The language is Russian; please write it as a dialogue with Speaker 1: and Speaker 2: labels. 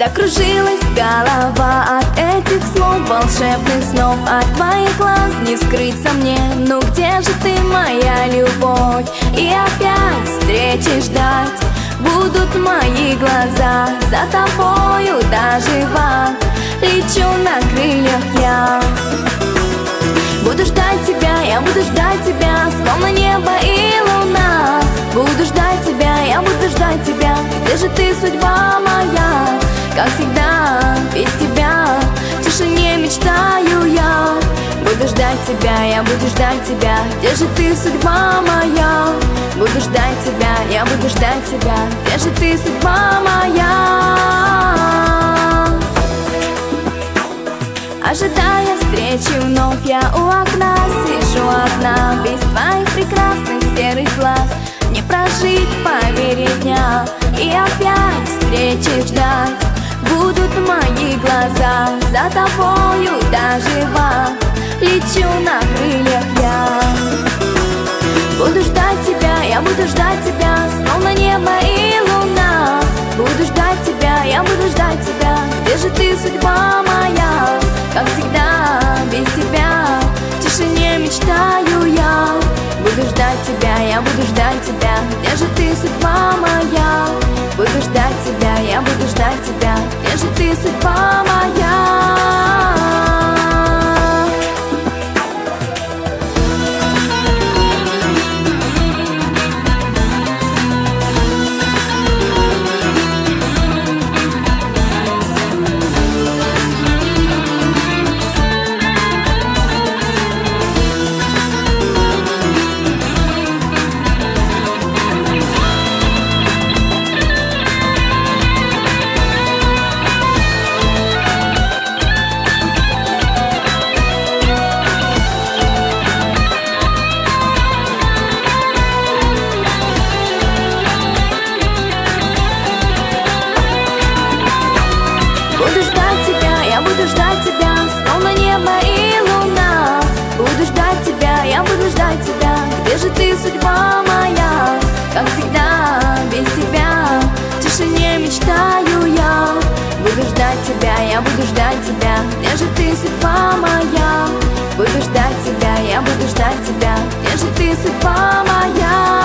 Speaker 1: Закружилась голова от этих слов, волшебных снов. От твоих глаз не скрыться мне. Ну где же ты, моя любовь? И опять встречи ждать будут мои глаза. За тобою даже в ад лечу на крыльях я. Буду ждать тебя, я буду ждать тебя, словно небо и луна. Буду ждать тебя, я буду ждать тебя. Где же ты, судьба моя? Как всегда, без тебя в тишине мечтаю я. Буду ждать тебя, я буду ждать тебя. Где же ты, судьба моя? Буду ждать тебя, я буду ждать тебя. Где же ты, судьба моя? Ожидая встречи вновь, я у окна сижу одна. Без твоих прекрасных серых глаз не прожить, поверь, дня. И опять встречи ждать будут мои глаза. За тобою даже в ад лечу на крыльях я. Буду ждать тебя, я буду ждать тебя, словно небо и луна. Буду ждать тебя, я буду ждать тебя. Где же ты, судьба моя? Как всегда, без тебя в тишине мечтаю я. Буду ждать тебя, я буду ждать тебя. Где же ты, судьба моя? Буду ждать тебя, я буду ждать тебя. Где же ты, судьба моя? Буду ждать тебя, я буду ждать тебя, словно небо и луна. Буду ждать тебя, я буду ждать тебя. Где же ты, судьба моя? Как всегда, без тебя в тишине мечтаю я. Буду ждать тебя, я буду ждать тебя. Где же ты, судьба моя? Буду ждать тебя, я буду ждать тебя. Где же ты, судьба моя?